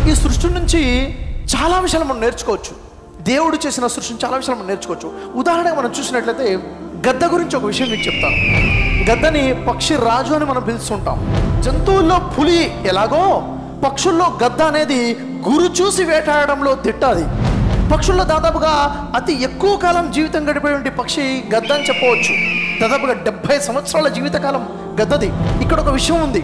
ఈ సృష్టి నుంచి చాలా విషయాలు మనం నేర్చుకోవచ్చు. దేవుడు చేసిన సృష్టిని చాలా విషయాలు మనం నేర్చుకోవచ్చు. ఉదాహరణగా మనం చూసినట్లయితే గద్ద గురించి ఒక విషయం మీకు చెప్తాను. గద్దని పక్షి రాజు అని మనం పిలుస్తుంటాం. జంతువుల్లో పులి ఎలాగో పక్షుల్లో గద్ద అనేది గురు చూసి వేటాడడంలో దిట్టాది. పక్షుల్లో దాదాపుగా అతి ఎక్కువ కాలం జీవితం గడిపేటువంటి పక్షి గద్ద అని చెప్పవచ్చు. దాదాపుగా 70 సంవత్సరాల జీవితకాలం గద్దది. ఇక్కడ ఒక విషయం ఉంది.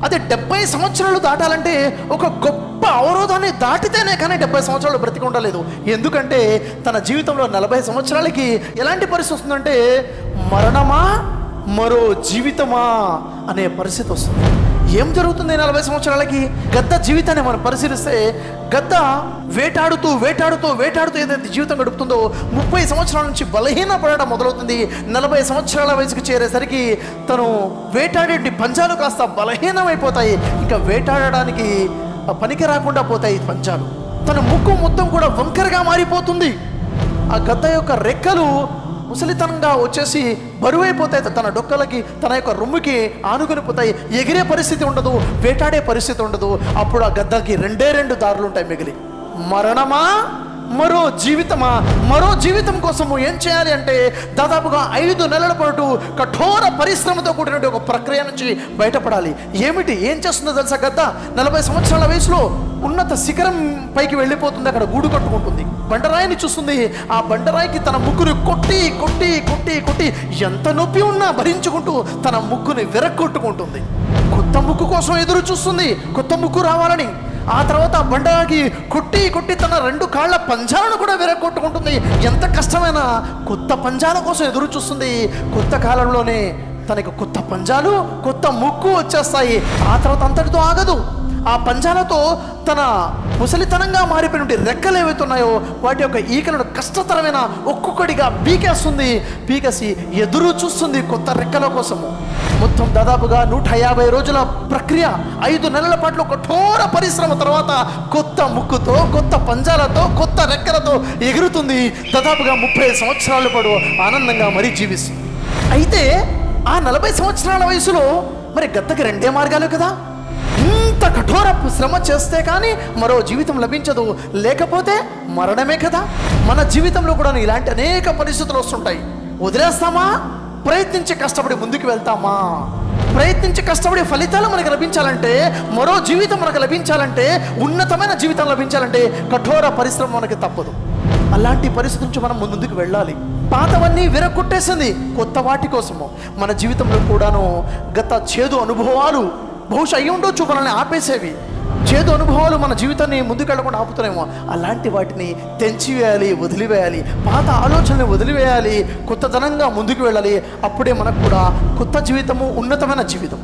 అదే 70 సంవత్సరాలు దాటాలంటే ఒక గొప్ప అవరోధాన్ని దాటితేనే కానీ 70 సంవత్సరాలు బ్రతికి ఉండలేదు. ఎందుకంటే తన జీవితంలో 40 సంవత్సరాలకి ఎలాంటి పరిస్థితి వస్తుందంటే మరణమా మరో జీవితమా అనే పరిస్థితి వస్తుంది. ఏం జరుగుతుంది 40 సంవత్సరాలకి? గద్ద జీవితాన్ని మనం పరిశీలిస్తే గద్ద వేటాడుతూ వేటాడుతూ వేటాడుతూ ఏదైతే జీవితం గడుపుతుందో 30 సంవత్సరాల నుంచి బలహీన పడడం మొదలవుతుంది. 40 సంవత్సరాల వయసుకు చేరేసరికి తను వేటాడే పంజాలు కాస్త బలహీనమైపోతాయి. ఇంకా వేటాడడానికి పనికి రాకుండా పోతాయి పంజాలు. తన ముక్కు మొత్తం కూడా వంకరగా మారిపోతుంది. ఆ గద్ద యొక్క రెక్కలు ముసలితనంగా వచ్చేసి బరువైపోతాయి. తన డొక్కలకి తన యొక్క రొమ్ముకి ఆనుకొని పోతాయి. ఎగిరే పరిస్థితి ఉండదు, వేటాడే పరిస్థితి ఉండదు. అప్పుడు ఆ గద్దకి 2 దారులు ఉంటాయి మిగిలి. మరణమా మరో జీవితమా? మరో జీవితం కోసము ఏం చేయాలి అంటే దాదాపుగా 5 నెలల పాటు కఠోర పరిశ్రమతో కూడిన ఒక ప్రక్రియ నుంచి బయటపడాలి. ఏం చేస్తుందో తెలుసా? గద్ద 40 సంవత్సరాల వయసులో ఉన్నత శిఖరం పైకి వెళ్ళిపోతుంది. అక్కడ గూడు కట్టుకుంటుంది. బండరాయిని చూస్తుంది. ఆ బండరాయికి తన ముక్కుని కొట్టి కొట్టి కొట్టి కొట్టి ఎంత నొప్పి ఉన్నా భరించుకుంటూ తన ముక్కుని విరక్కొట్టుకుంటుంది. కొత్త ముక్కు కోసం ఎదురు చూస్తుంది, కొత్త ముక్కు రావాలని. ఆ తర్వాత ఆ బండరాయికి కొట్టి కొట్టి తన 2 కాళ్ళ పంజాలను కూడా విరక్కొట్టుకుంటుంది. ఎంత కష్టమైనా కొత్త పంజాల కోసం ఎదురు చూస్తుంది. కొత్త కాలంలోనే తనకి కొత్త పంజాలు, కొత్త ముక్కు వచ్చేస్తాయి. ఆ తర్వాత అంతటితో ఆగదు. ఆ పంజాలతో తన ముసలితనంగా మారిపోయిన రెక్కలు ఏవైతే ఉన్నాయో వాటి యొక్క ఈకలను కష్టతరమైన ఒక్కొక్కడిగా పీకేస్తుంది. పీకేసి ఎదురు చూస్తుంది కొత్త రెక్కల కోసము. మొత్తం దాదాపుగా 150 రోజుల ప్రక్రియ, 5 నెలల పాటు కఠోర పరిశ్రమ తర్వాత కొత్త ముక్కుతో, కొత్త పంజాలతో, కొత్త రెక్కలతో ఎగురుతుంది. దాదాపుగా 30 సంవత్సరాల పాటు ఆనందంగా మరీ జీవిస్తుంది. అయితే ఆ 40 సంవత్సరాల వయసులో మరి గద్దకి 2 మార్గాలు కదా. ఇంత కఠోర శ్రమ చేస్తే కానీ మరో జీవితం లభించదు, లేకపోతే మరణమే కదా. మన జీవితంలో కూడా ఇలాంటి అనేక పరిస్థితులు వస్తుంటాయి. వదిలేస్తామా? ప్రయత్నించి కష్టపడి ముందుకు వెళ్తామా? ప్రయత్నించి కష్టపడి ఫలితాలు మనకు లభించాలంటే, మరో జీవితం మనకు లభించాలంటే, ఉన్నతమైన జీవితం లభించాలంటే కఠోర పరిశ్రమ మనకి తప్పదు. అలాంటి పరిస్థితి నుంచి మనం ముందుకు వెళ్ళాలి. పాతవన్నీ విరగొట్టేసింది కొత్త వాటి కోసము. మన జీవితంలో కూడాను గత చేదు అనుభవాలు బహుశా అయ్యి ఉండొచ్చు మనల్ని ఆపేసేవి. చేదు అనుభవాలు మన జీవితాన్ని ముందుకెళ్ళకుండా ఆపుతున్నాయేమో. అలాంటి వాటిని తెంచివేయాలి, వదిలివేయాలి. పాత ఆలోచనలు వదిలివేయాలి, కొత్తదనంగా ముందుకు వెళ్ళాలి. అప్పుడే మనకు కూడా కొత్త జీవితము, ఉన్నతమైన జీవితం.